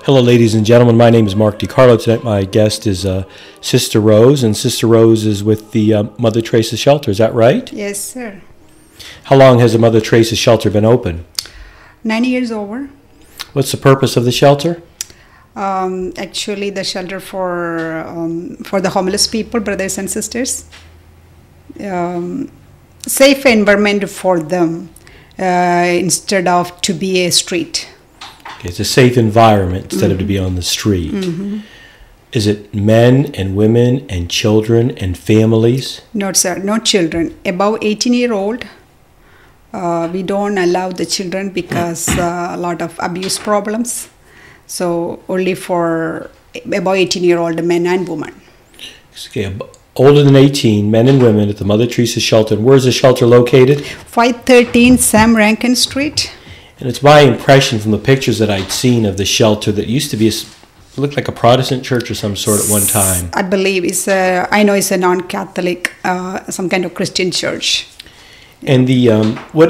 Hello, ladies and gentlemen. My name is Mark DiCarlo. Tonight, my guest is Sister Rose, and Sister Rose is with the Mother Teresa Shelter. Is that right? Yes, sir. How long has the Mother Teresa Shelter been open? 9 years over. What's the purpose of the shelter? Actually, the shelter for the homeless people, brothers and sisters. Safe environment for them instead of to be a street. Okay, it's a safe environment instead of to be on the street. Mm-hmm. Is it men and women and children and families? No, sir. No children. Above 18-year-old, we don't allow the children because a lot of abuse problems. So only for above 18-year-old men and women. Okay, older than 18, men and women at the Mother Teresa Shelter. And where is the shelter located? 513 Sam Rankin Street. And it's my impression from the pictures that I'd seen of the shelter that used to be, looked like a Protestant church of some sort at one time. I believe I know it's a non-Catholic, some kind of Christian church. And the, where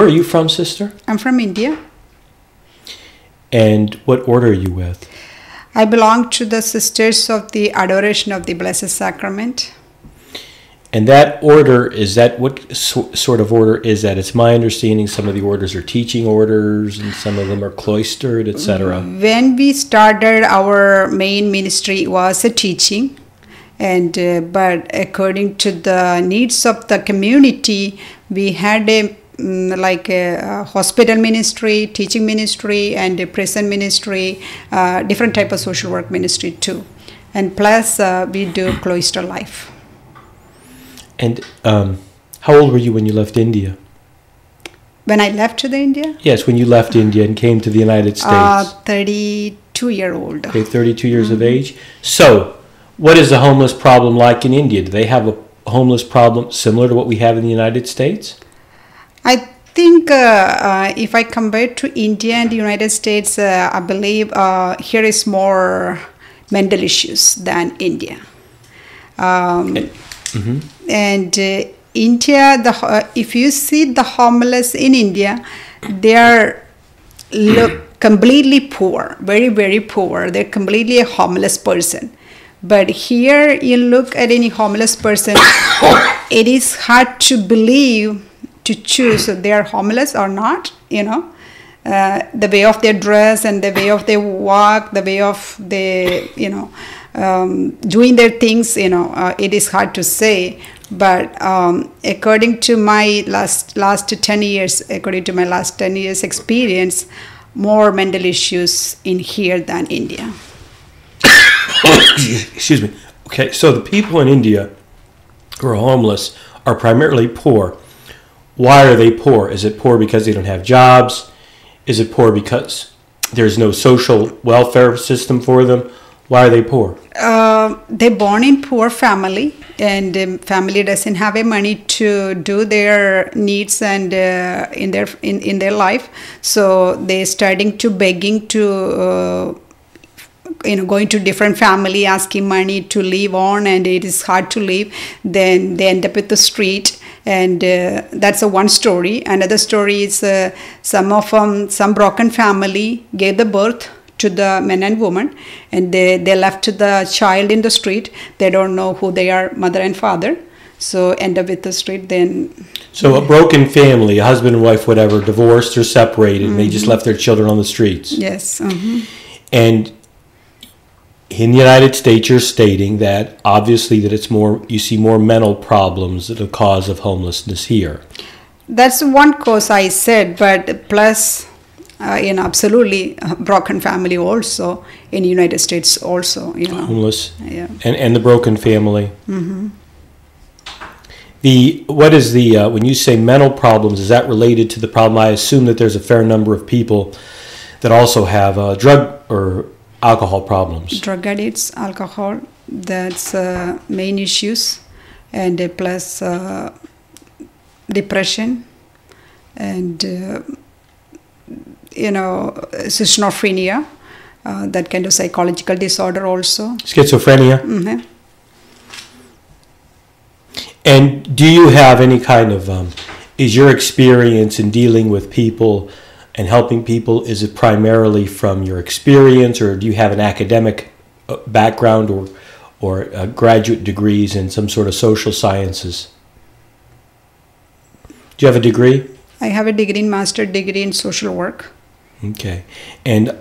are you from, sister? I'm from India. And what order are you with? I belong to the Sisters of the Adoration of the Blessed Sacrament. And that order, is that, what sort of order is that? It's my understanding some of the orders are teaching orders and some of them are cloistered, etc. When we started, our main ministry was a teaching. And but according to the needs of the community, we had a hospital ministry, teaching ministry, and a prison ministry, different type of social work ministry too. And plus, we do cloister life. And how old were you when you left India? When I left to the India? Yes, when you left India and came to the United States. 32-year-old. Okay, 32 years of age. So, what is the homeless problem like in India? Do they have a homeless problem similar to what we have in the United States? I think if I compare to India and the United States, I believe here is more mental issues than India. And India, if you see the homeless in India, they look completely poor, very, very poor. They're completely a homeless person. But here you look at any homeless person, it is hard to believe, to choose if they are homeless or not, you know. The way of their dress and the way of their walk, the way of their, doing their things, it is hard to say. But according to my last 10 years, according to my last 10 years experience, more mental issues in here than India. Excuse me. Okay, so the people in India who are homeless are primarily poor. Why are they poor? Is it poor because they don't have jobs? Is it poor because there's no social welfare system for them? Why are they poor? They're born in poor family, and the family doesn't have a money to do their needs and in their life. So they're starting to begging to going to different family, asking money to live on, and it is hard to live. Then they end up with the street. And that's one story. Another story is some broken family gave the birth to the men and woman, and they left the child in the street. They don't know who they are, mother and father. So end up with the street then. So a broken family, a husband and wife, whatever, divorced or separated, and they just left their children on the streets. Yes. And in the United States, you're stating that obviously that it's more, you see more mental problems that are the cause of homelessness here. That's one cause I said, but plus, absolutely broken family also in the United States also, Homeless. Yeah. And the broken family. When you say mental problems, is that related to the problem? I assume that there's a fair number of people that also have drug or alcohol problems. Drug addicts, alcohol, that's main issues, and plus depression and schizophrenia, that kind of psychological disorder also. Schizophrenia? And do you have any kind of, is your experience in dealing with people and helping people? Is it primarily from your experience, or do you have an academic background or graduate degrees in some sort of social sciences? Do you have a degree? I have a degree in master degree in social work. Okay. And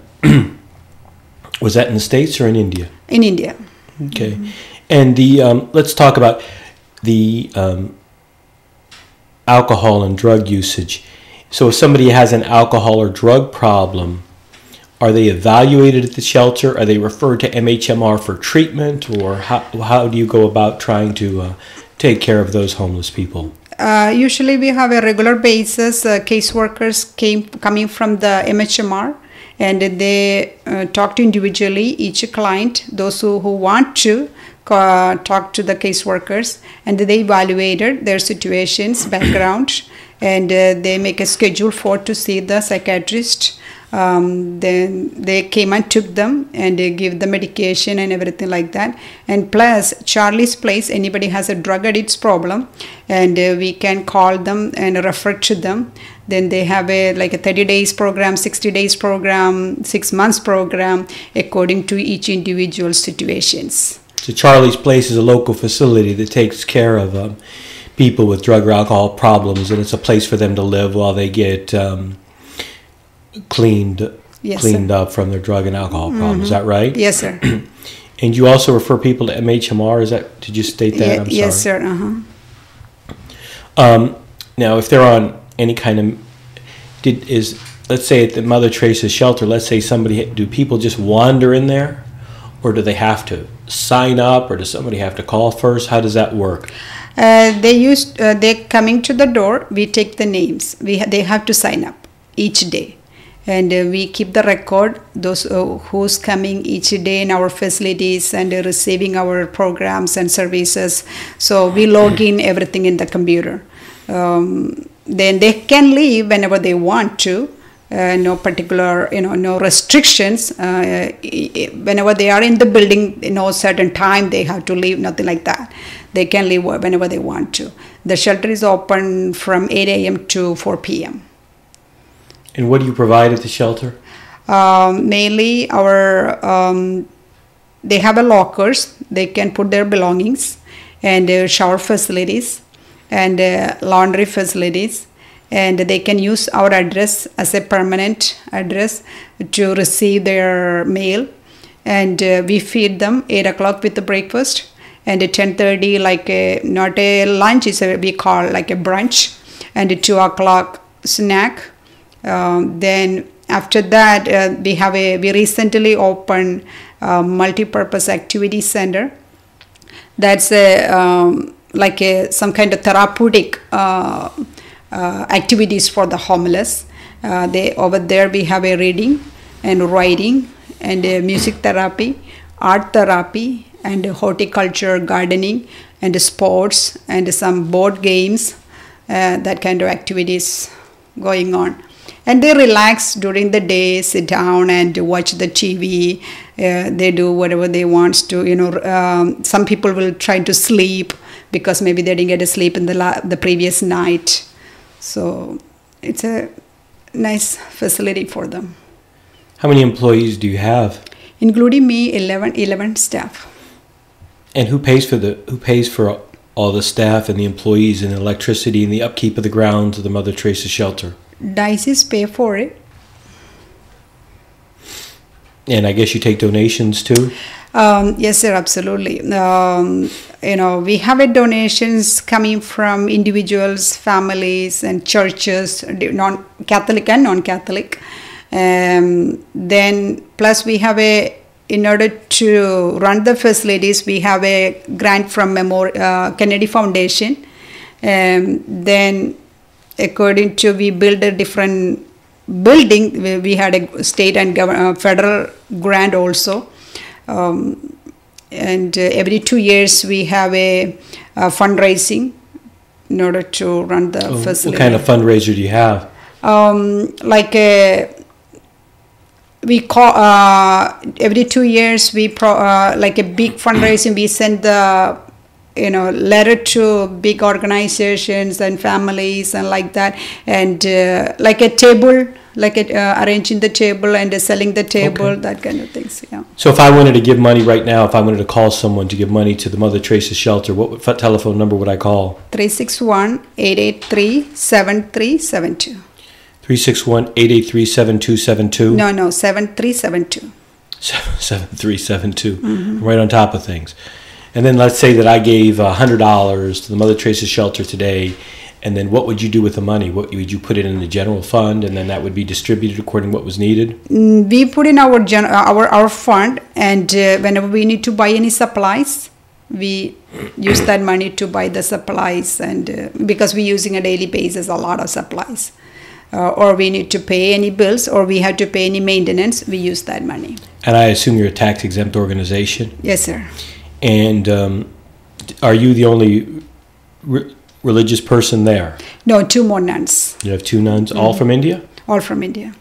was that in the States or in India? In India. Okay. And the let's talk about the alcohol and drug usage. So if somebody has an alcohol or drug problem, are they evaluated at the shelter? Are they referred to MHMR for treatment? Or how do you go about trying to take care of those homeless people? Usually we have a regular basis, caseworkers coming from the MHMR, and they talk to individually each client, those who want to talk to the caseworkers, and they evaluated their situations, background, and they make a schedule to see the psychiatrist. Then they came and took them and they give the medication and everything like that. And plus Charlie's Place, anybody has a drug addicts problem, and we can call them and refer to them. Then they have a 30 days program, 60 days program, 6 months program, according to each individual situations. So Charlie's Place is a local facility that takes care of people with drug or alcohol problems, and it's a place for them to live while they get cleaned up from their drug and alcohol problem. Is that right? Yes, sir. And you also refer people to MHMR. Did you state that? I'm sorry. Yes, sir. Now, if they're on any kind of let's say at the Mother Teresa shelter, let's say do people just wander in there, or do they have to sign up, or does somebody have to call first? How does that work? They're coming to the door. We take the names. They have to sign up each day. And we keep the record, those who's coming each day in our facilities and receiving our programs and services. So we log in everything in the computer. Then they can leave whenever they want to. No particular, no restrictions. Whenever they are in the building, certain time they have to leave, nothing like that. They can leave whenever they want to. The shelter is open from 8 a.m. to 4 p.m. And what do you provide at the shelter? Mainly they have a lockers. They can put their belongings, and shower facilities and laundry facilities. And they can use our address as a permanent address to receive their mail. And we feed them 8 o'clock with the breakfast, and at 10:30 not a lunch, we call like a brunch, and at 2 o'clock snack. Then after that, we recently opened a multi-purpose activity center. That's some kind of therapeutic activities for the homeless. Over there we have a reading and writing and music therapy, art therapy, and horticulture, gardening, and sports, and some board games, that kind of activities going on. And they relax during the day, sit down and watch the TV. They do whatever they want to. Some people will try to sleep because maybe they didn't get to sleep in the previous night. So it's a nice facility for them. How many employees do you have? Including me, 11 staff. And who pays for all the staff and the employees and the electricity and the upkeep of the grounds of the Mother Teresa shelter? Diocese pay for it. And I guess you take donations too? Yes, sir, absolutely. We have donations coming from individuals, families, and churches, Catholic and non-Catholic. Then plus we have in order to run the facilities, we have a grant from Kennedy Foundation. Then according to we build a different building, we had a state and federal grant also. And every 2 years we have a fundraising in order to run the facility. What kind of fundraiser do you have? We call every 2 years we like a big fundraising. We send the letter to big organizations and families and like that, and like a table, like arranging the table and selling the table, Okay. that kind of things. Yeah. So if I wanted to give money right now, if I wanted to call someone to give money to the Mother Teresa shelter, what telephone number would I call? 361-883-7372. 361-883-7272? No, 7372. 7372. I'm right on top of things. And then let's say that I gave $100 to the Mother Teresa shelter today, and then what would you do with the money? What would you put it in the general fund, and then that would be distributed according to what was needed? We put in our fund, and whenever we need to buy any supplies, we use that money to buy the supplies, and because we're using a daily basis a lot of supplies, or we need to pay any bills, or we have to pay any maintenance, we use that money. And I assume you're a tax-exempt organization? Yes, sir. And are you the only religious person there? No, 2 more nuns. You have 2 nuns, all from India? All from India.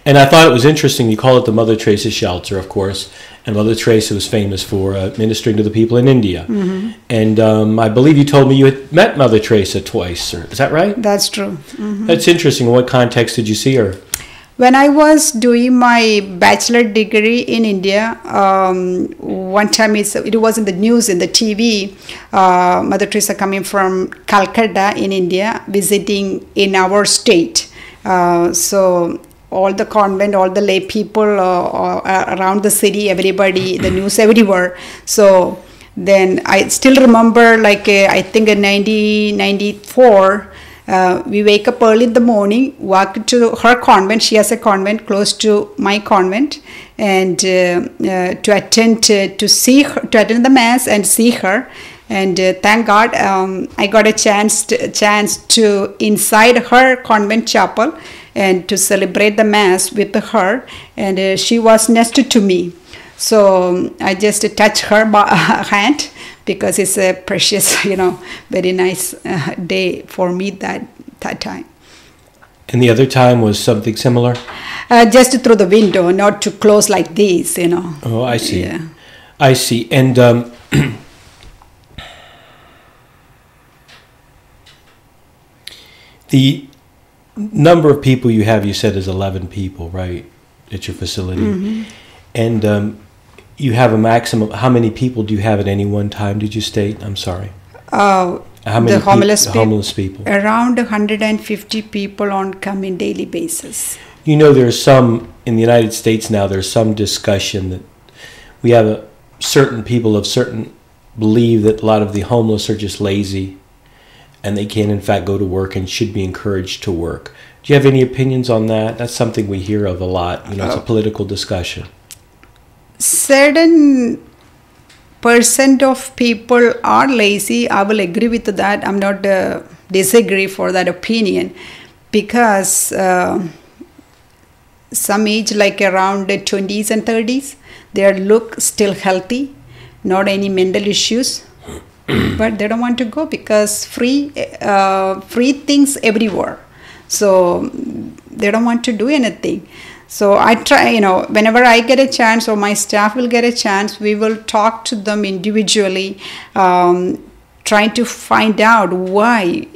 And I thought it was interesting, you call it the Mother Teresa shelter, of course, and Mother Teresa was famous for ministering to the people in India. And I believe you told me you had met Mother Teresa twice, is that right? That's true. That's interesting. In what context did you see her? When I was doing my bachelor degree in India, one time it was in the news, in the TV, Mother Teresa coming from Calcutta in India, visiting in our state. So all the convent, all the lay people around the city, everybody, the news everywhere. So then I still remember, like I think in 1994, we wake up early in the morning, walk to her convent. She has a convent close to my convent, and to attend the mass and see her. And thank God, I got a chance to inside her convent chapel and to celebrate the mass with her. And she was next to me, so I just touched her hand, because it's a precious, very nice day for me that time. And the other time was something similar? Just through the window, not too close like this, Oh, I see. Yeah. I see. And the number of people you have, you said, is 11 people, right, at your facility? And you have a maximum. How many people do you have at any one time, did you state? I'm sorry. How many the homeless people? Around 150 people on come daily basis. There's some, in the United States now, there's some discussion that we have certain people of certain believe that a lot of the homeless are just lazy and they can in fact go to work and should be encouraged to work. Do you have any opinions on that? That's something we hear of a lot. It's a political discussion. Certain percent of people are lazy. I will agree with that. I'm not disagree for that opinion, because some age, like around the 20s and 30s, they look still healthy, not any mental issues, but they don't want to go because free things everywhere. So they don't want to do anything. So I try, whenever I get a chance, or my staff will get a chance, we will talk to them individually, trying to find out why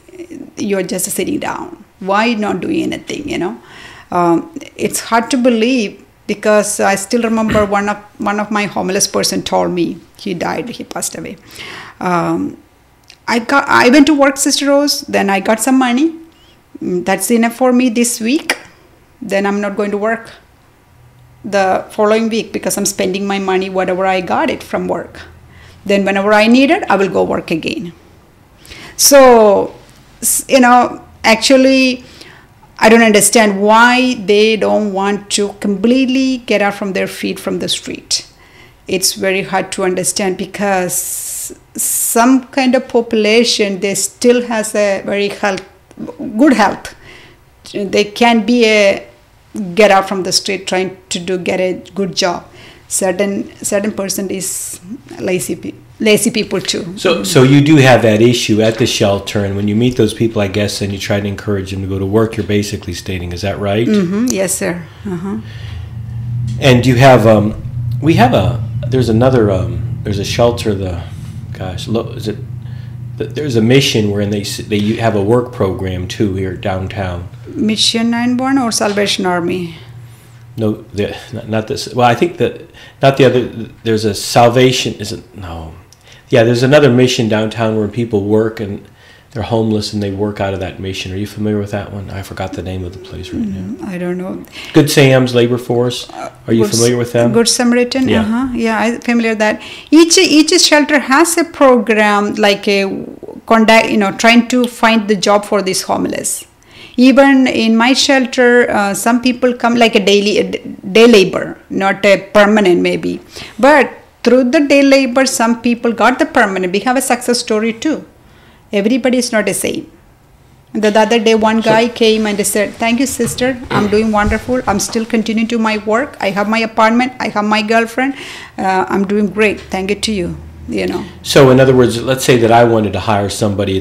you're just sitting down, why not doing anything, It's hard to believe, because I still remember one of my homeless person told me, he died, he passed away. I went to work, Sister Rose, then I got some money. That's enough for me this week. Then I'm not going to work the following week, because I'm spending my money whatever I got it from work. Then whenever I need it, I will go work again. So, actually, I don't understand why they don't want to completely get out from their feet from the street. It's very hard to understand, because some kind of population, they still has a very good health. They can get out from the street trying to get a good job. Certain person is lazy people too. So you do have that issue at the shelter, and when you meet those people, I guess, and you try to encourage them to go to work, you're basically stating, is that right? Yes, sir. And you have there's a shelter, gosh, is it? There's a mission where they have a work program too here downtown. Mission 9-1 or Salvation Army? No, not this. Well, I think that not the other. There's a Salvation. Isn't no. Yeah, there's another mission downtown where people work and they're homeless and they work out of that mission. Are you familiar with that one? I forgot the name of the place right now. I don't know. Good Sam's Labor Force. Are you familiar with them? Good Samaritan. Yeah. Yeah, I'm familiar with that. Each shelter has a program like a conduct. Trying to find the job for these homeless. Even in my shelter, some people come like a day labor, not a permanent maybe. But through the day labor, some people got the permanent. We have a success story too. Everybody is not the same. The other day, one guy came and said, "Thank you, sister. I'm doing wonderful. I'm still continuing to my work. I have my apartment. I have my girlfriend. I'm doing great. Thank you to you." So, in other words, let's say that I wanted to hire somebody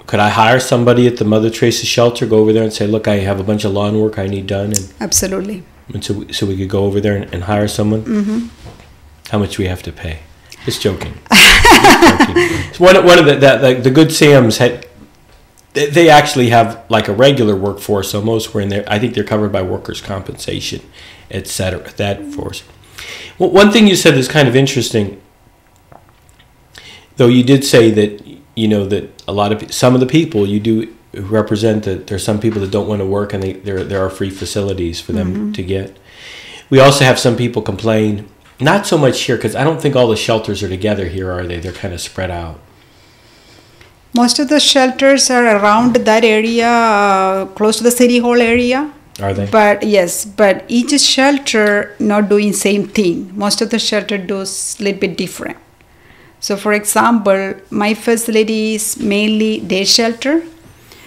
could I hire somebody at the Mother Teresa shelter, go over there and say, "Look, I have a bunch of lawn work I need done," Absolutely. And so we could go over there and hire someone. Mm-hmm. How much do we have to pay? Just joking. One of the Good Sam's they actually have like a regular workforce almost, where in there I think they're covered by workers' compensation, etc. That force. Well, one thing you said is kind of interesting, though. You did say that that some of the people you do represent that there's some people that don't want to work and there are free facilities for them to get. We also have some people complain. Not so much here, because I don't think all the shelters are together here, are they? They're kind of spread out. Most of the shelters are around that area, close to the city hall area. Are they? But yes, but each shelter not doing same thing. Most of the shelter does a little bit different. So for example, my facility is mainly day shelter.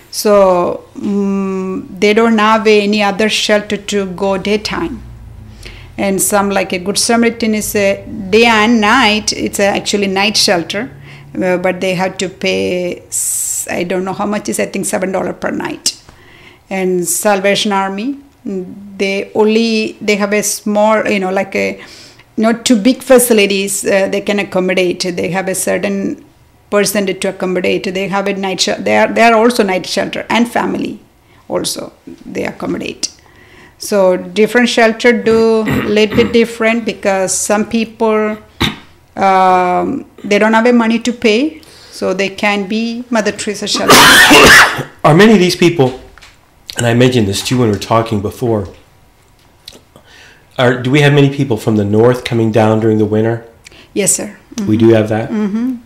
So they don't have any other shelter to go daytime. And some like a Good Samaritan is a day and night. It's actually night shelter, but they have to pay, I don't know how much is, I think $7 per night. And Salvation Army, they have a small, like a, not too big facilities they can accommodate. They have a certain percentage to accommodate. They have a night shelter. They are also night shelter, and family also they accommodate. So different shelter do a little bit different, because some people they don't have the money to pay, so they can be Mother Teresa shelter. Are many of these people, and I mentioned this to you when we were talking before, do we have many people from the north coming down during the winter? Yes, sir. Mm-hmm. We do have that? Mm-hmm.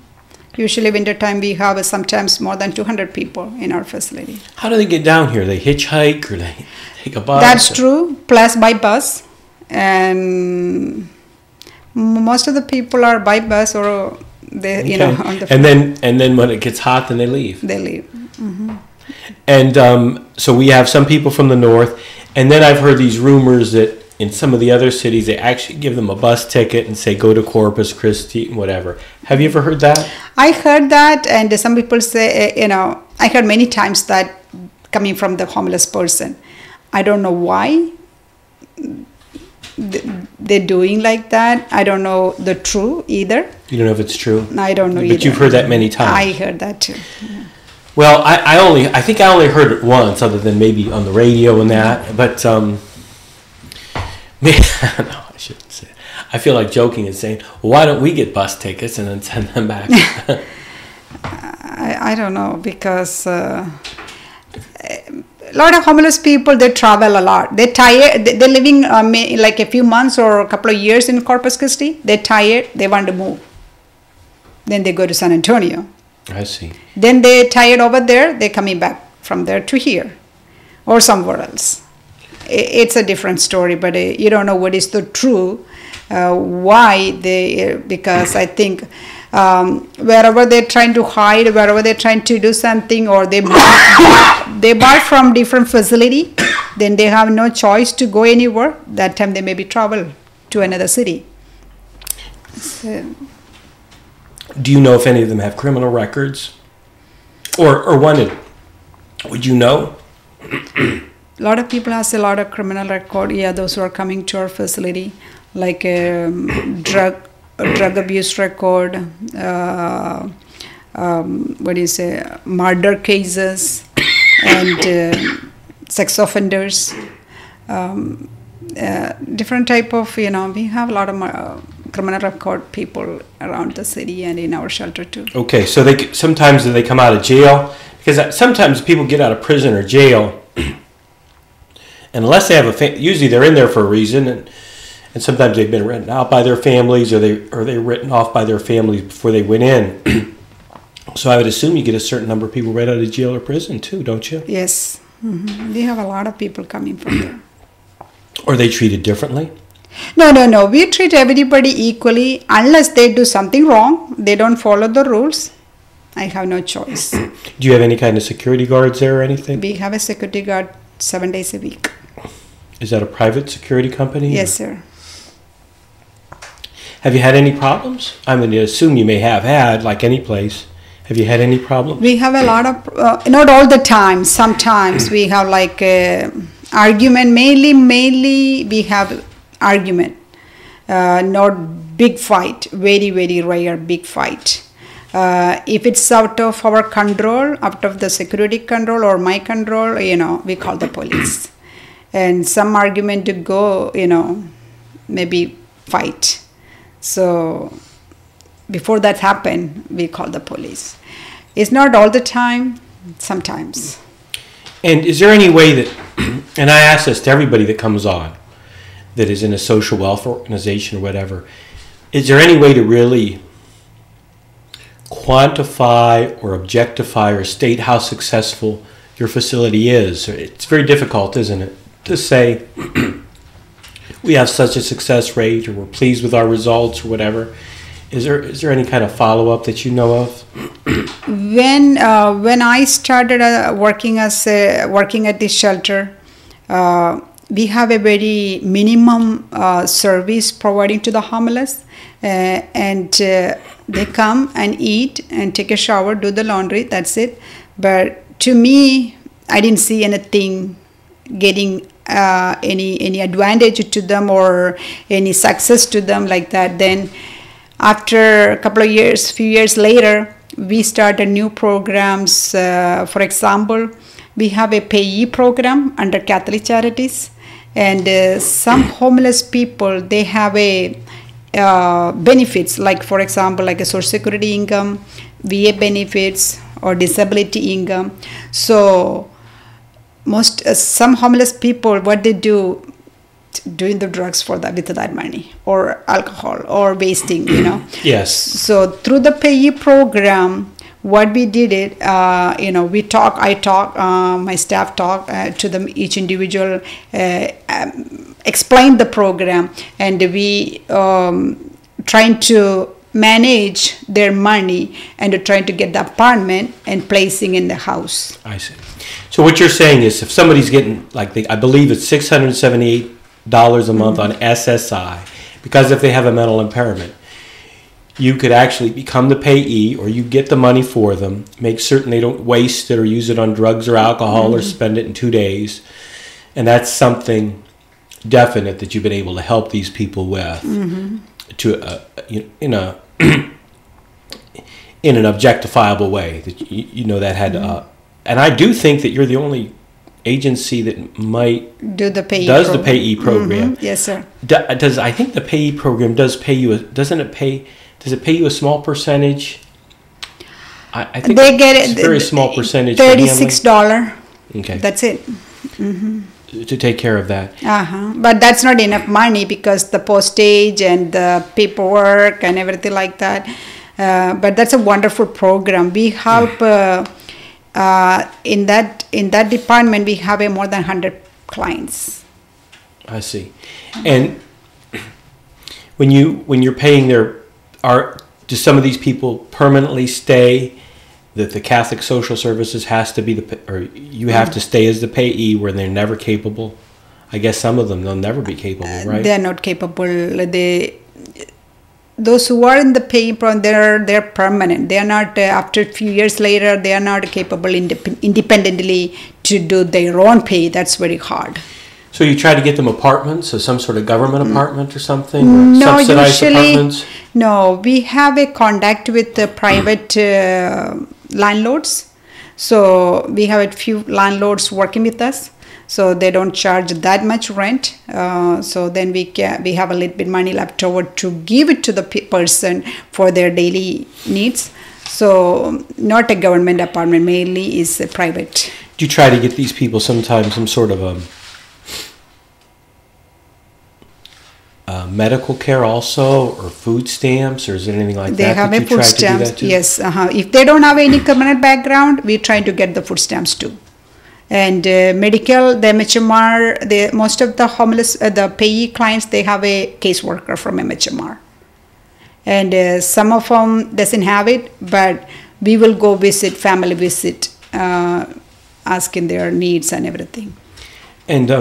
Usually winter time we have sometimes more than 200 people in our facility. How do they get down here? They hitchhike or they take a bus? That's true, plus by bus. And most of the people are by bus, or they, on the. And then when it gets hot, then they leave. They leave. Mm-hmm. And so we have some people from the north, and then I've heard these rumors that in some of the other cities they actually give them a bus ticket and say go to Corpus Christi and whatever. Have you ever heard that? I heard that, and some people say, I heard many times that coming from the homeless person. I don't know why they're doing like that. I don't know the truth either. You don't know if it's true? I don't know either. But you've heard that many times. I heard that too. Yeah. Well, I think I only heard it once, other than maybe on the radio and that. But no, I shouldn't say it. I feel like joking and saying, well, why don't we get bus tickets and then send them back? I don't know, because a lot of homeless people, they travel a lot. They're tired. They're living like a few months or a couple of years in Corpus Christi. They're tired. They want to move. Then they go to San Antonio. I see. Then they're tired over there. They're coming back from there to here or somewhere else. It's a different story, but you don't know what is the true. Why they? Because I think wherever they're trying to hide, wherever they're trying to do something, or they buy from different facility, then they have no choice to go anywhere. That time they maybe travel to another city. So, do you know if any of them have criminal records or wanted? Would you know? A lot of people has a lot of criminal record. Yeah, those who are coming to our facility, like drug drug abuse record, murder cases, and sex offenders. Different type of, we have a lot of criminal record people around the city and in our shelter too. Okay, so sometimes they come out of jail, because sometimes people get out of prison or jail, and unless they have usually they're in there for a reason, and sometimes they've been written out by their families, or they're written off by their families before they went in. So I would assume you get a certain number of people right out of jail or prison too, don't you? Yes, we have a lot of people coming from there. Are they treated differently? No. We treat everybody equally unless they do something wrong. They don't follow the rules. I have no choice. Do you have any kind of security guards there or anything? We have a security guard 7 days a week. Is that a private security company? Yes, sir. Have you had any problems? I'm going to assume you may have had, like any place. Have you had any problems? We have a lot of, not all the time. Sometimes we have like argument. Mainly we have argument. Not big fight. Very, very rare big fight. If it's out of our control, out of the security control or my control, we call the police. And some argument to go, maybe fight. So before that happen, we call the police. It's not all the time, sometimes. And is there any way that, and I ask this to everybody that comes on, that is in a social welfare organization or whatever, is there any way to really quantify or objectify or state how successful your facility is? It's very difficult, isn't it, to say we have such a success rate or we're pleased with our results or whatever. Is there any kind of follow-up that you know of? When I started working at this shelter, we have a very minimum service providing to the homeless, and they come and eat and take a shower, do the laundry. That's it. But to me, I didn't see anything getting any advantage to them or any success to them like that. Then after a couple of years, few years later, we started new programs. For example, we have a payee program under Catholic Charities, and some homeless people, they have a benefits, like for example, like a Social Security income, VA benefits, or disability income. So some homeless people, what they do, doing the drugs for that with that money, or alcohol, or wasting, Yes. So through the payee program, what we did it, we talk, I talk, my staff talk to them, each individual, explain the program, and we trying to manage their money and trying to get the apartment and placing in the house. I see. So what you're saying is, if somebody's getting, I believe it's $678 a month on SSI, because if they have a mental impairment, you could actually become the payee, or you get the money for them, make certain they don't waste it or use it on drugs or alcohol or spend it in 2 days. And that's something definite that you've been able to help these people with to in an objectifiable way, that that had and I do think that you're the only agency that might does the payee program. Yes, sir. I think the payee program does pay you? Does it pay you a small percentage? I think they get it's a very small percentage. $36. Okay, that's it. To take care of that. But that's not enough money, because the postage and the paperwork and everything like that. But that's a wonderful program. We help in that department. We have more than 100 clients. I see. And when you're paying do some of these people permanently stay? That the Catholic Social Services has to be or you have to stay as the payee where they're never capable? I guess some of them, they'll never be capable, right? They're not capable. Those who are in the payee program, they're permanent. They are not, after a few years later, they are not capable independently to do their own pay. That's very hard. So you try to get them apartments, or some sort of government apartment or something? Or no, subsidized apartments? No, we have a contact with the private landlords. So we have a few landlords working with us. So they don't charge that much rent. So then we have a little bit money left over to give it to the person for their daily needs. So not a government apartment, mainly is a private. Do you try to get these people sometimes some sort of medical care also, or food stamps, or is there anything like they that? They have that a food stamps. Yes. If they don't have any criminal background, we try to get the food stamps too. And medical, the MHMR, most of the homeless, the payee clients, they have a caseworker from MHMR. And some of them doesn't have it, but we will go visit, family visit, asking their needs and everything. And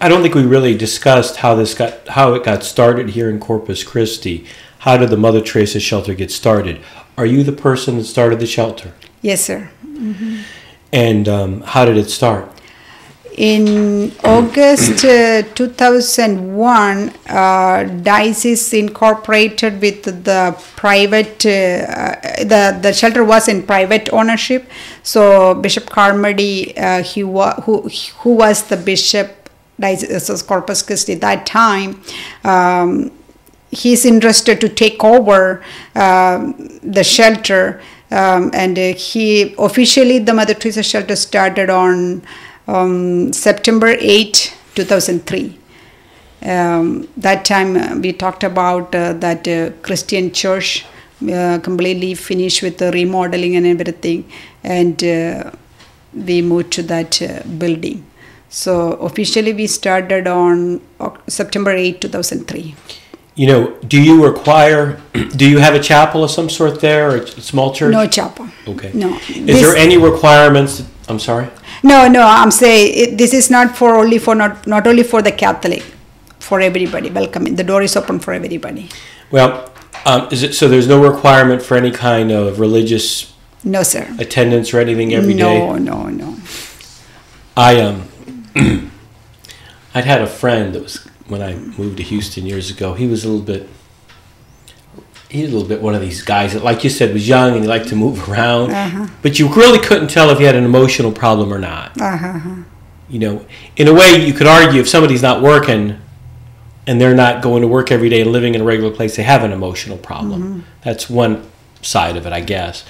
I don't think we really discussed how it got started here in Corpus Christi. How did the Mother Teresa shelter get started? Are you the person that started the shelter? Yes, sir. Mm-hmm. And how did it start? In August 2001, Diocese incorporated with the private, the shelter was in private ownership. So Bishop Carmody, who was the bishop, Diocese of Corpus Christi at that time, he's interested to take over the shelter. And he officially, the Mother Teresa shelter started on September 8, 2003. That time we talked about that Christian church completely finished with the remodeling and everything, and we moved to that building. So officially we started on September 8, 2003. You know, do you have a chapel of some sort there, or a small church? No chapel. Okay. No. Is there any requirements? I'm sorry? No, I'm saying this is not only for the Catholic, for everybody. Welcome. The door is open for everybody. Well, is it so? There's no requirement for any kind of religious no, sir. attendance or anything every day? No. I'd had a friend that was, when I moved to Houston years ago, he was a little bit one of these guys that, like you said, was young and he liked to move around, but you really couldn't tell if he had an emotional problem or not. You know, in a way, you could argue if somebody's not working and they're not going to work every day and living in a regular place, they have an emotional problem. That's one side of it, I guess.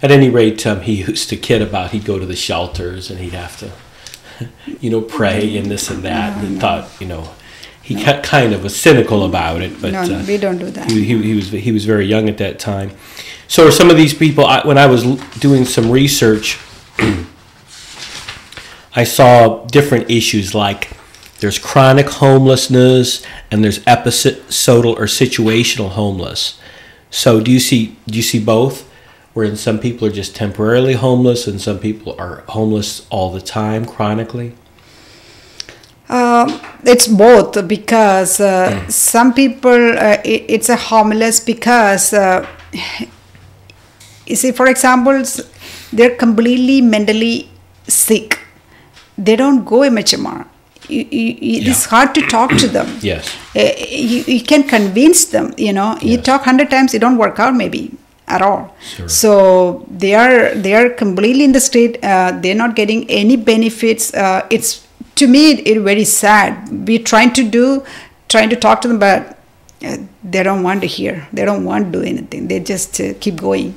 At any rate, he used to kid about he'd go to the shelters and he'd have to, pray and this and that. And he thought, he kind of was cynical about it, but no, we don't do that. He was very young at that time. So some of these people, when I was doing some research, I saw different issues like there's chronic homelessness and there's episodal or situational homeless. So do you see both, wherein some people are just temporarily homeless and some people are homeless all the time, chronically? It's both, because some people it's a homeless because you see, for example, they're completely mentally sick. They don't go MHMR. It's hard to talk to them. Yes. You can convince them. You talk 100 times, it don't work out maybe at all. Sure. So they are completely in the street. They're not getting any benefits. To me, it's very sad. We're trying to talk to them, but they don't want to hear. They don't want to do anything. They just keep going.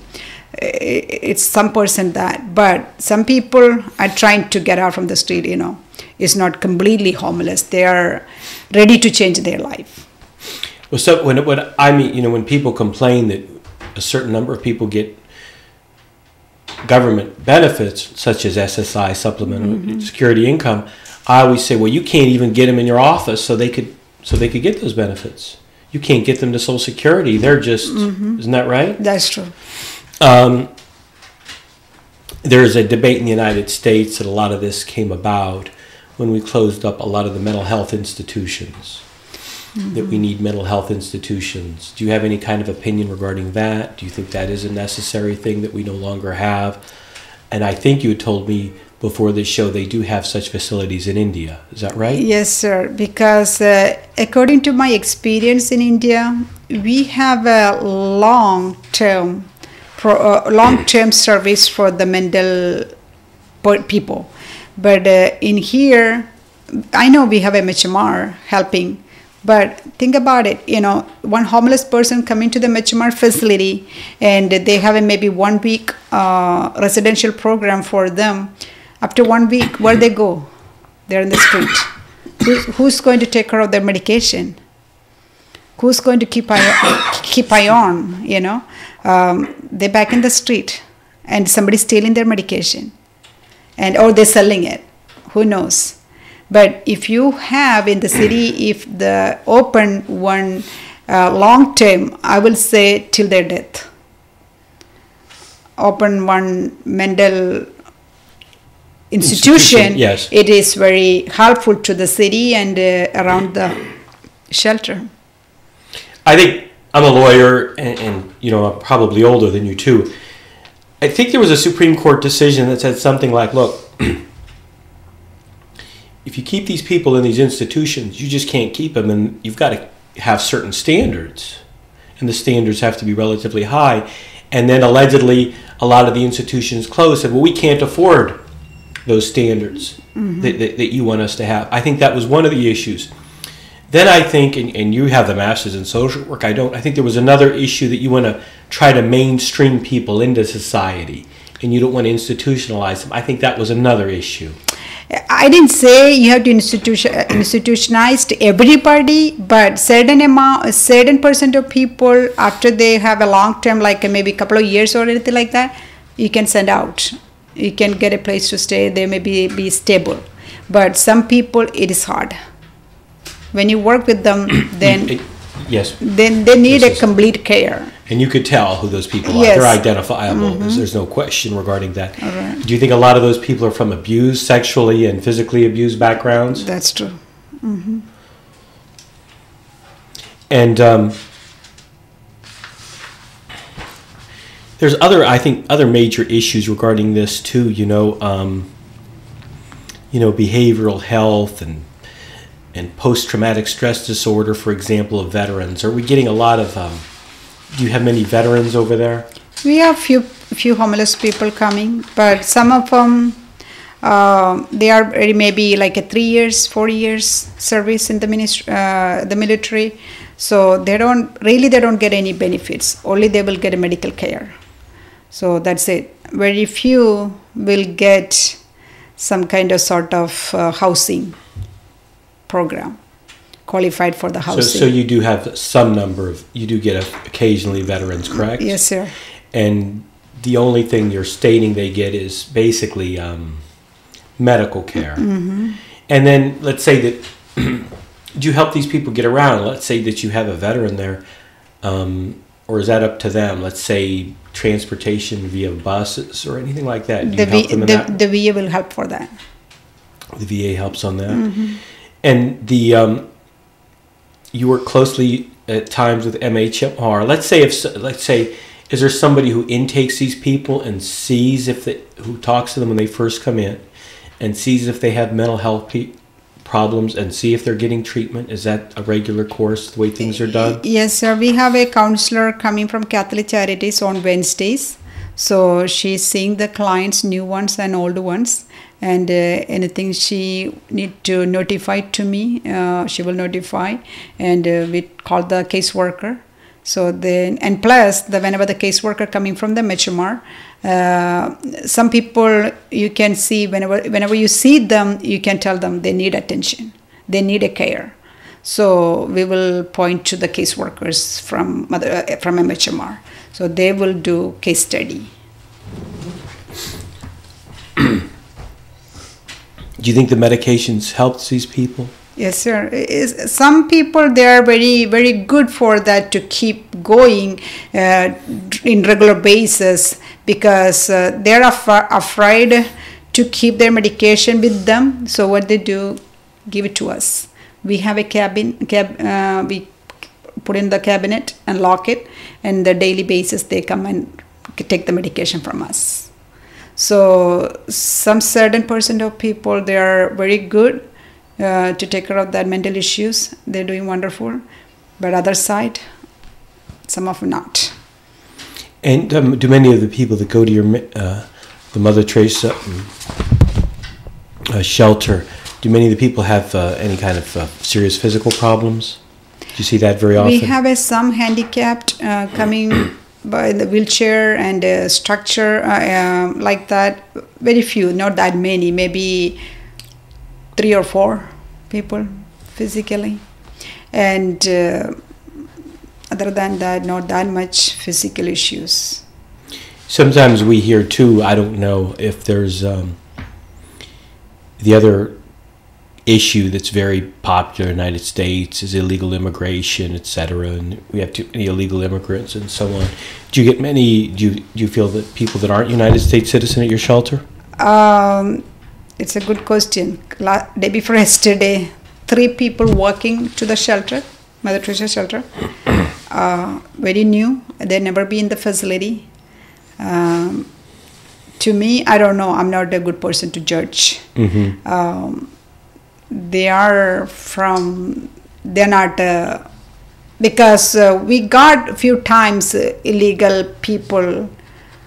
It's some person that, but some people are trying to get out from the street. It's not completely homeless. They are ready to change their life. Well, so when people complain that a certain number of people get government benefits such as SSI, supplemental security income, I always say, well, you can't even get them in your office so they could get those benefits. You can't get them to Social Security. They're just, isn't that right? That's true. There's a debate in the United States that a lot of this came about when we closed up a lot of the mental health institutions, that we need mental health institutions. Do you have any kind of opinion regarding that? Do you think that is a necessary thing that we no longer have? And I think you had told me before this show they do have such facilities in India. Is that right? Yes, sir. Because according to my experience in India, we have a long-term service for the mental people, but in here, I know we have MHMR helping, but think about it. One homeless person coming to the MHMR facility, and they have maybe 1 week residential program for them. After 1 week, where they go? They're in the street. Who's going to take care of their medication? Who's going to keep eye on? They're back in the street, and somebody's stealing their medication, or they're selling it. Who knows? But if you have in the city, if the open one long term, I will say till their death. Open one mental institution, yes. It is very helpful to the city and around the shelter. I think I'm a lawyer, and I'm probably older than you too. I think there was a Supreme Court decision that said something like, look, if you keep these people in these institutions, you just can't keep them, and you've got to have certain standards, and the standards have to be relatively high. And then allegedly, a lot of the institutions closed, said, well, we can't afford those standards that you want us to have. I think that was one of the issues. Then I think, and you have the master's in social work, I don't. I think there was another issue that you want to try to mainstream people into society, and you don't want to institutionalize them. I think that was another issue. I didn't say you have to institutionalize everybody, but certain percent of people, after they have a long term, like maybe a couple of years or anything like that, you can send out. You can get a place to stay. They may be stable, but some people it is hard. When you work with them, then yes, then they need a complete care. And you could tell who those people are. Yes. They're identifiable. There's no question regarding that. All right. Do you think a lot of those people are from abused, sexually and physically abused backgrounds? That's true. And there's other major issues regarding this too. Behavioral health and post-traumatic stress disorder, for example, of veterans. Are we getting a lot of? Do you have many veterans over there? We have few homeless people coming, but some of them they are maybe like a 3 years, 4 years service in the military. So they don't get any benefits. Only they will get a medical care. So that's it. Very few will get some kind of sort of housing program, qualified for the housing. So you do have some number of, you do get occasionally veterans, correct? Yes, sir. And the only thing you're stating they get is basically medical care. And then let's say that, do you help these people get around? Let's say that you have a veteran there, or is that up to them? Let's say transportation via buses or anything like that. Do you help them in that? The VA will help for that. The VA helps on that. And you work closely at times with MHMR. Let's say is there somebody who intakes these people and sees who talks to them when they first come in, and sees if they have mental health problems and see if they're getting treatment? Is that a regular course, the way things are done? Yes, sir. We have a counselor coming from Catholic Charities on Wednesdays. So she's seeing the clients, new ones and old ones. And anything she need to notify to me, she will notify. And we call the caseworker. So then, and plus, whenever the caseworker coming from the MHMR, some people you can see, whenever you see them, you can tell them they need attention, they need a care. So we will point to the caseworkers from MHMR. So they will do case study. Do you think the medications helps these people? Yes, sir. Some people, they are very, very good for that, to keep going in regular basis, because they're afraid to keep their medication with them. So what they do, give it to us. We have a we put in the cabinet and lock it, and the daily basis they come and take the medication from us. So some certain percent of people, they are very good to take care of that mental issues. They're doing wonderful. But other side, some of them not. And do many of the people that go to your the Mother Teresa shelter, do many of the people have any kind of serious physical problems? Do you see that very often? We have some handicapped coming by the wheelchair and structure like that. Very few, not that many, maybe 3 or 4 people physically. And other than that, not that much physical issues. Sometimes we hear too, I don't know if there's the other issue that's very popular in the United States is illegal immigration, etc. And we have too many illegal immigrants and so on. Do you get many, do you feel that people that aren't United States citizen at your shelter? It's a good question. Day before yesterday, 3 people walking to the shelter, Mother Teresa shelter, very new. They never been in the facility. To me, I don't know. I'm not a good person to judge. Mm-hmm. They're not, because we got a few times illegal people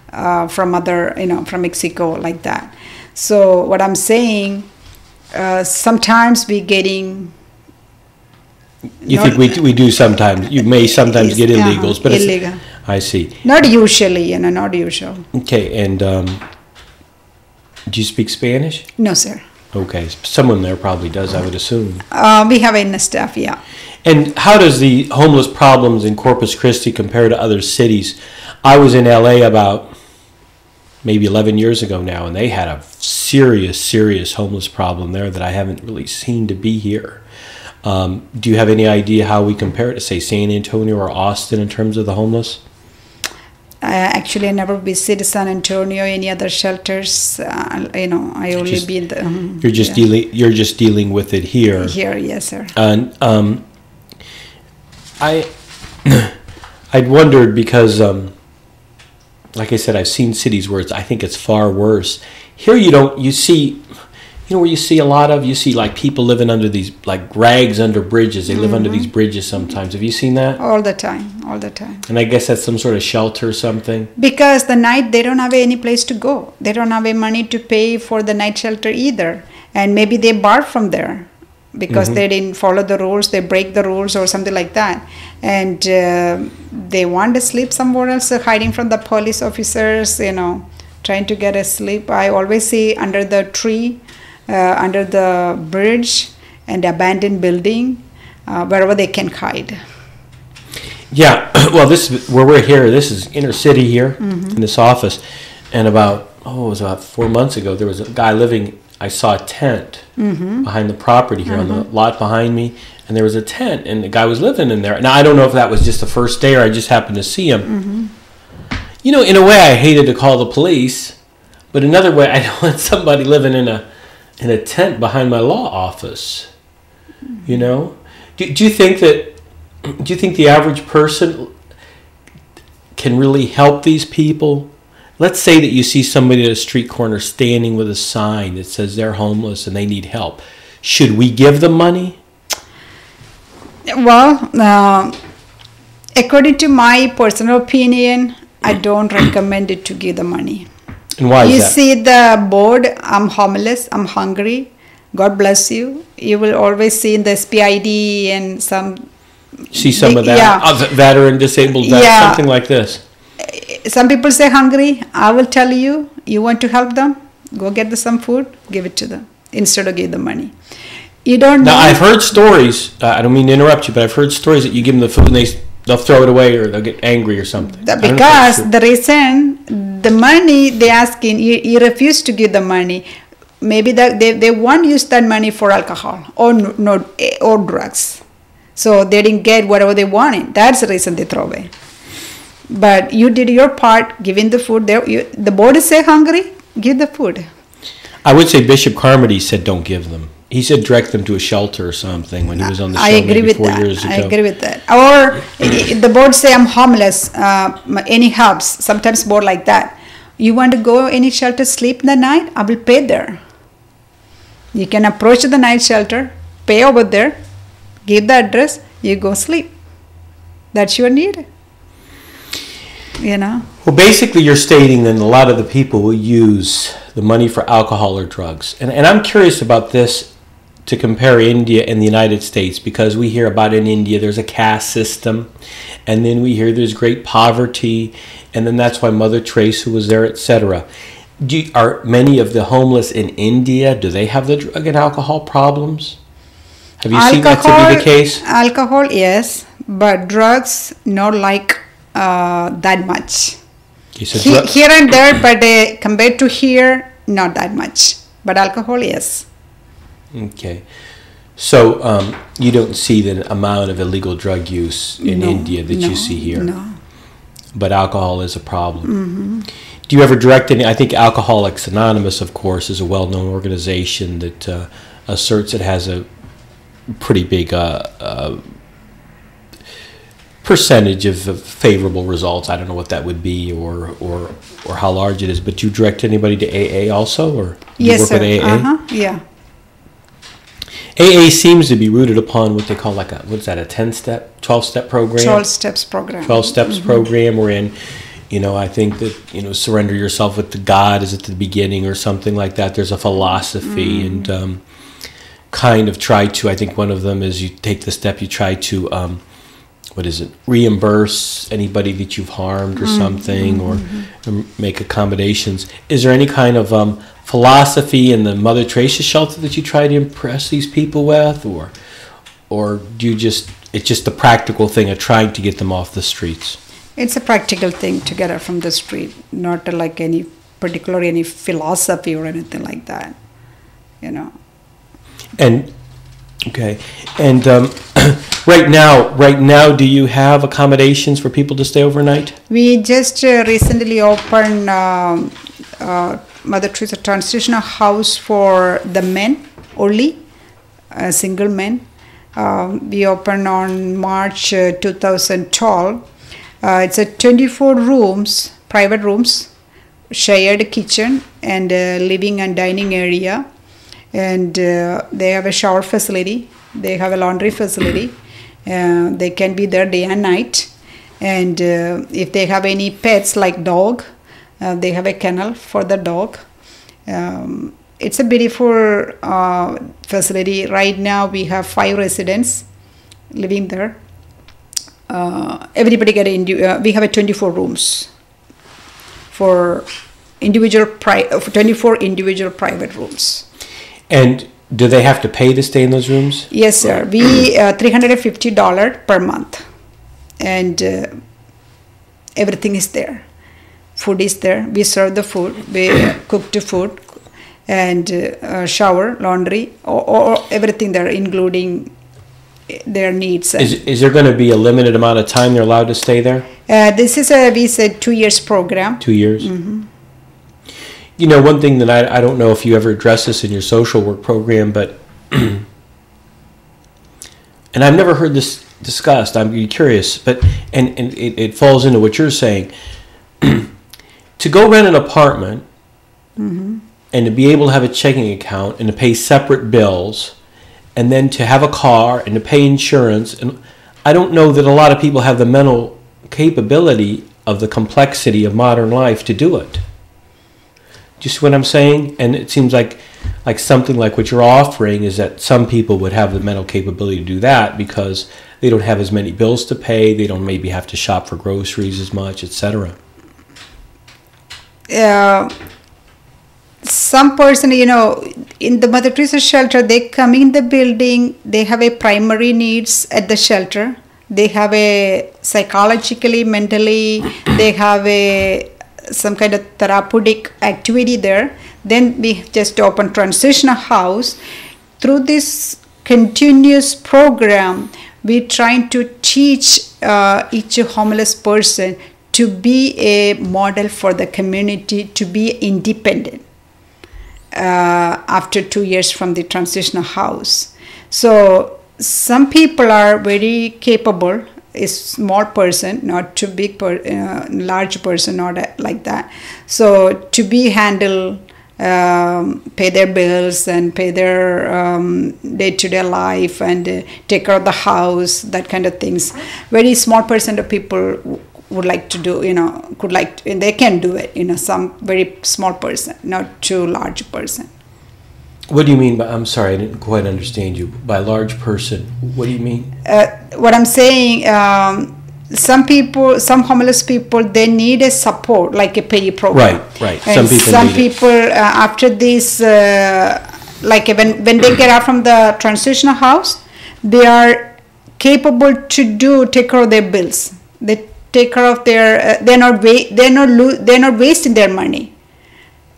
from other, from Mexico like that. So what I'm saying, sometimes we getting. You think we do sometimes? You may sometimes get illegals, but illegal. I see. Not usually, not usual. Okay, and do you speak Spanish? No, sir. Okay, someone there probably does, I would assume. We have in the staff, yeah. And how does the homeless problems in Corpus Christi compare to other cities? I was in LA about maybe 11 years ago now, and they had a serious homeless problem there that I haven't really seen to be here. Do you have any idea how we compare it to, say, San Antonio or Austin in terms of the homeless? Actually, I never visited San Antonio, any other shelters. I only be in the. You're just dealing with it here. Here, yes, sir. And I'd wondered because, like I said, I've seen cities where I think it's far worse. Here, you see where you see a lot of, you see like people living under these, like rags under bridges. They live under these bridges sometimes. Have you seen that? All the time. And I guess that's some sort of shelter or something. Because the night they don't have any place to go. They don't have any money to pay for the night shelter either. And maybe they borrow from there because they didn't follow the rules, they break the rules or something like that. And they want to sleep somewhere else, hiding from the police officers, trying to get a sleep. I always see under the tree, under the bridge and abandoned building, wherever they can hide. Yeah, well, this is where we're here. This is inner city here in this office. And it was about 4 months ago, there was a guy living, I saw a tent behind the property here on the lot behind me. And there was a tent, and the guy was living in there. Now, I don't know if that was just the first day or I just happened to see him. In a way, I hated to call the police. But another way, I don't want somebody living in a tent behind my law office. Do you think the average person can really help these people? Let's say that you see somebody at a street corner standing with a sign that says they're homeless and they need help. Should we give them money? Well, according to my personal opinion, I don't recommend it to give the money. And why is that? You see the board, I'm homeless, I'm hungry, God bless you. You will always see in the SPID and some... See some of that? Yeah. Veteran, disabled, something like this. Some people say hungry. I will tell you, you want to help them? Go get some food, give it to them instead of give them money. You don't know. Now, I've heard stories, I don't mean to interrupt you, but I've heard stories that you give them the food and they'll throw it away or they'll get angry or something. Because the reason, the money they're asking, you refuse to give the money. Maybe they won't use that money for alcohol or drugs. So they didn't get whatever they wanted. That's the reason they throw away. But you did your part, giving the food. The board is say hungry, give the food. I would say Bishop Carmody said don't give them. He said direct them to a shelter or something when he was on the show maybe 4 years ago. I agree with that. Or the board say I'm homeless, any helps. Sometimes board like that. You want to go any shelter, sleep in the night? I will pay there. You can approach the night shelter, pay over there, give the address, you go sleep. That's your need. you know. Well, basically, you're stating that a lot of the people will use the money for alcohol or drugs. And I'm curious about this to compare India and the United States, because we hear about in India there's a caste system, and then we hear there's great poverty, and then that's why Mother Teresa was there, etc. Are many of the homeless in India, do they have the drug and alcohol problems? Have you seen that to be the case? Alcohol, yes, but drugs, not like that much. Here and there, but compared to here, not that much. But alcohol, yes. Okay. So you don't see the amount of illegal drug use in India that you see here? No. But alcohol is a problem. Do you ever direct any? I think Alcoholics Anonymous, of course, is a well-known organization that asserts it has a pretty big percentage of favorable results. I don't know what that would be or how large it is, but do you direct anybody to AA also, or do you yes, work sir. with AA? Yeah. AA seems to be rooted upon what they call like a 12-step program? 12 steps program. 12 steps program wherein, I think that, surrender yourself with to God is at the beginning or something like that. There's a philosophy and kind of try to, I think one of them is you take the step, you try to, reimburse anybody that you've harmed or something or make accommodations. Is there any kind of philosophy in the Mother Teresa shelter that you try to impress these people with, or do you it's just a practical thing of trying to get them off the streets? It's a practical thing to get her from the street, not like any philosophy or anything like that, And okay, and right now, do you have accommodations for people to stay overnight? We just recently opened Mother Teresa Transitional House for the men only, single men. We opened on March 2012. It's a 24 rooms, private rooms, shared kitchen and living and dining area. And they have a shower facility. They have a laundry facility. They can be there day and night. And if they have any pets like dog, they have a kennel for the dog. It's a beautiful facility. Right now we have 5 residents living there. Everybody we have a 24 rooms for 24 individual private rooms. And do they have to pay to stay in those rooms? Yes, sir. We $350 per month, and everything is there. Food is there. We serve the food. We cook the food, and shower, laundry, or everything there, including their needs. Is there going to be a limited amount of time they're allowed to stay there? This is we said 2 years program. 2 years. Mm-hmm. One thing that I don't know if you ever address this in your social work program, but and I've never heard this discussed. I'm curious, but and it falls into what you're saying. To go rent an apartment and to be able to have a checking account and to pay separate bills, and then to have a car and to pay insurance, and I don't know that a lot of people have the mental capability of the complexity of modern life to do it. Just what I'm saying? And it seems like something like what you're offering is that some people would have the mental capability to do that because they don't have as many bills to pay, they don't maybe have to shop for groceries as much, etc. Some person, in the Mother Teresa shelter, they come in the building, they have a primary needs at the shelter, they have a psychologically, mentally, they have some kind of therapeutic activity there. Then we just open transitional house. Through this continuous program, we're trying to teach each homeless person to be a model for the community, to be independent after 2 years from the transitional house. So some people are very capable, a small person, not too big, large person, not like that. So to be handle, pay their bills and pay their day-to-day life and take care of the house, that kind of things. Very small percent of people would like to do, and they can do it, some very small person, not too large person. What do you mean by, I'm sorry, I didn't quite understand you. By large person, what do you mean? What I'm saying, some homeless people, they need a support, like a pay program. Right. And some people after this, like when they get out from the transitional house, they are capable to take care of their bills. They take care of their. They're not wasting their money.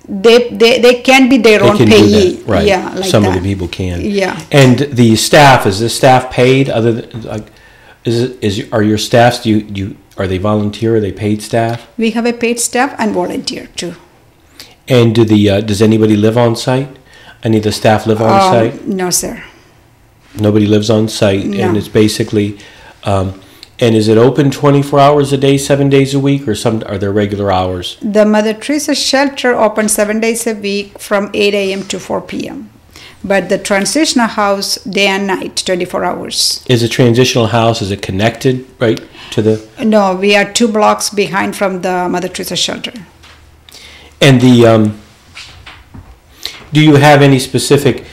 They can be their own payee. Right. Yeah, like some that. of the people can. Yeah. And the staff, is the staff paid? Other than like, are your staffs? Are they volunteer? Are they paid staff? We have a paid staff and volunteer too. And does anybody live on site? Any of the staff live on site? No, sir. Nobody lives on site, No. and it's basically. And is it open 24 hours a day, 7 days a week, or are there regular hours? The Mother Teresa shelter opens 7 days a week from 8 a.m. to 4 p.m. But the transitional house, day and night, 24 hours. Is the transitional house, is it connected, right, to the... No, we are 2 blocks behind from the Mother Teresa shelter. And do you have any specific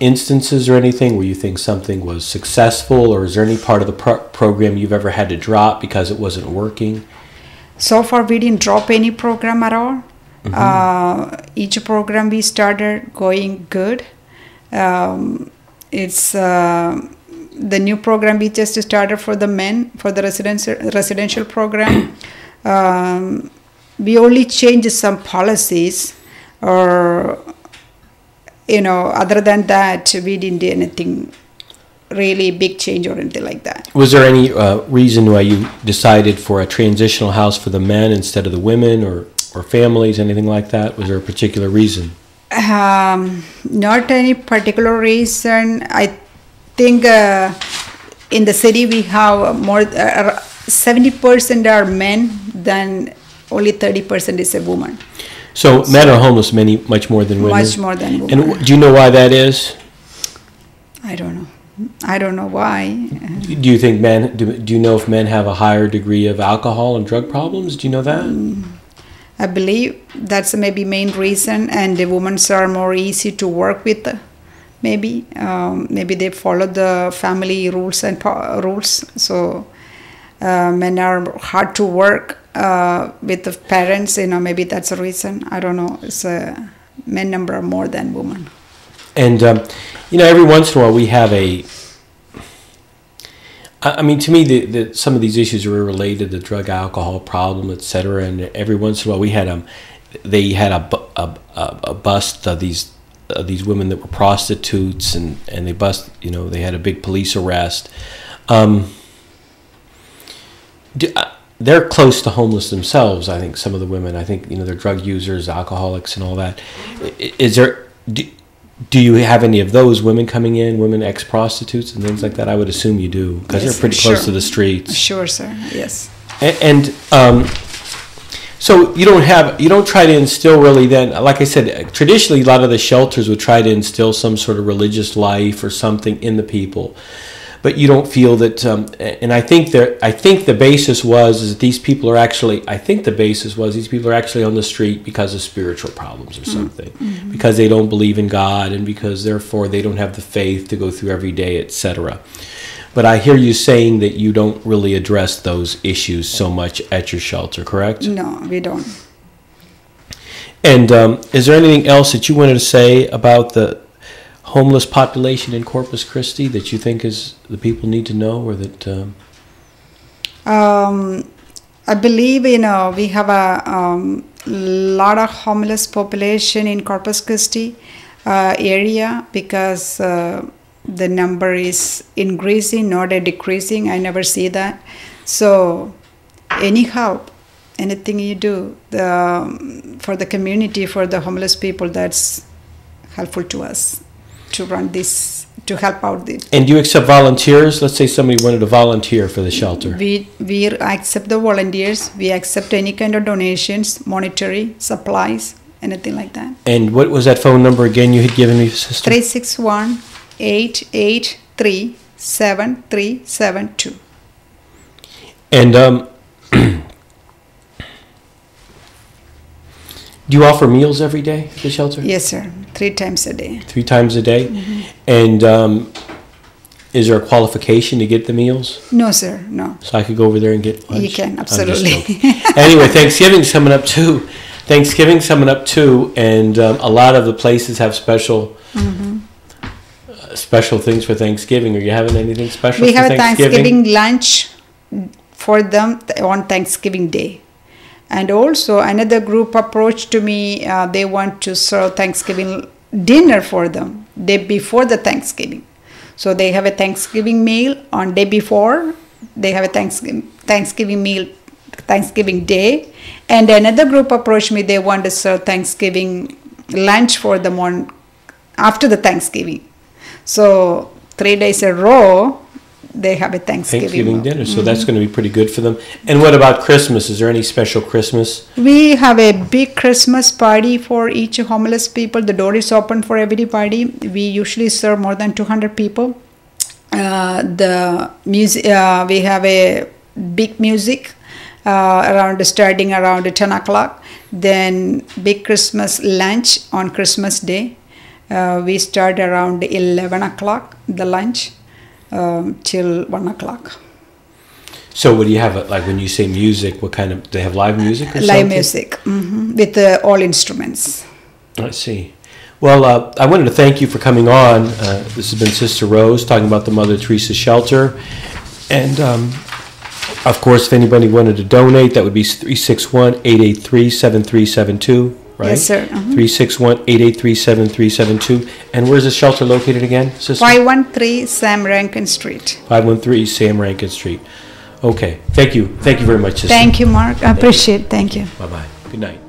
instances or anything where you think something was successful, or is there any part of the program you've ever had to drop because it wasn't working? So far, we didn't drop any program at all. Mm-hmm. Each program we started going good. It's the new program we just started for the men, for the residential program. We only changed some policies, or other than that, we didn't do anything really big change or anything like that. Was there any reason why you decided for a transitional house for the men instead of the women, or families, anything like that? Was there a particular reason? Not any particular reason. I think in the city we have more 70% are men, then only 30% is a woman. So men are homeless much more than women? Much more than women. And do you know why that is? I don't know. I don't know why. Do you think do you know if men have a higher degree of alcohol and drug problems? Do you know that? I believe that's maybe main reason, and the women are more easy to work with. Maybe they follow the family rules and rules. So men are hard to work with the parents. Maybe that's a reason. I don't know. It's men number are more than women. And every once in a while we have I mean, to me, some of these issues are related to the drug alcohol problem, etc. And every once in a while, they had a bust of these women that were prostitutes, and they bust. They had a big police arrest. They're close to homeless themselves. I think some of the women. I think they're drug users, alcoholics, and all that. Is there? Do you have any of those women coming in, women ex-prostitutes and things like that? I would assume you do, because they're pretty close to the streets. Sure, sir. Yes. And so you don't try to instill really then, like I said, traditionally a lot of the shelters would try to instill some sort of religious life or something in the people. But you don't feel that, and I think the basis was that these people are actually, these people are actually on the street because of spiritual problems or something, because they don't believe in God, and because therefore they don't have the faith to go through every day, etc. But I hear you saying that you don't really address those issues so much at your shelter, correct? No, we don't. And is there anything else that you wanted to say about the homeless population in Corpus Christi that you think is the people need to know, or that? I believe we have a lot of homeless population in Corpus Christi area, because the number is increasing, not a decreasing. I never see that. So any help, anything you do for the community, for the homeless people, that's helpful to us to run this, to help out this. And do you accept volunteers? Let's say somebody wanted to volunteer for the shelter. We accept the volunteers. We accept any kind of donations, monetary, supplies, anything like that. And what was that phone number again you had given me, sister? 361-883-7372. And Do you offer meals every day at the shelter? Yes, sir. 3 times a day. 3 times a day? And is there a qualification to get the meals? No, sir. No. So I could go over there and get lunch? You can, I'm just absolutely. joking. Anyway, Thanksgiving's coming up too. And a lot of the places have special special things for Thanksgiving. Are you having anything special We for have a Thanksgiving? Thanksgiving lunch for them on Thanksgiving Day. And also another group approached to me. They want to serve Thanksgiving dinner for them day before the Thanksgiving. So they have a Thanksgiving meal on day before. They have a Thanksgiving meal Thanksgiving Day. And another group approached me. They want to serve Thanksgiving lunch for them on after the Thanksgiving. So 3 days in a row, they have a Thanksgiving dinner. So that's going to be pretty good for them. And what about Christmas? Is there any special Christmas? We have a big Christmas party for each homeless people. The door is open for everybody. We usually serve more than 200 people. The music, we have a big music starting around 10 o'clock. Then big Christmas lunch on Christmas Day. We start around 11 o'clock, the lunch, till 1 o'clock. So what do you have, like when you say music, what kind of, they have live music or something? Live music, with all instruments. I see. Well, I wanted to thank you for coming on. This has been Sister Rose talking about the Mother Teresa Shelter. And, of course, if anybody wanted to donate, that would be 361-883-7372. Right? Yes, sir. 361-883-7372. And where's the shelter located again, Sister? 513 Sam Rankin Street. 513 Sam Rankin Street. Okay. Thank you. Thank you very much, Sister. Thank you, Mark. I appreciate it. Thank you. Bye-bye. Good night.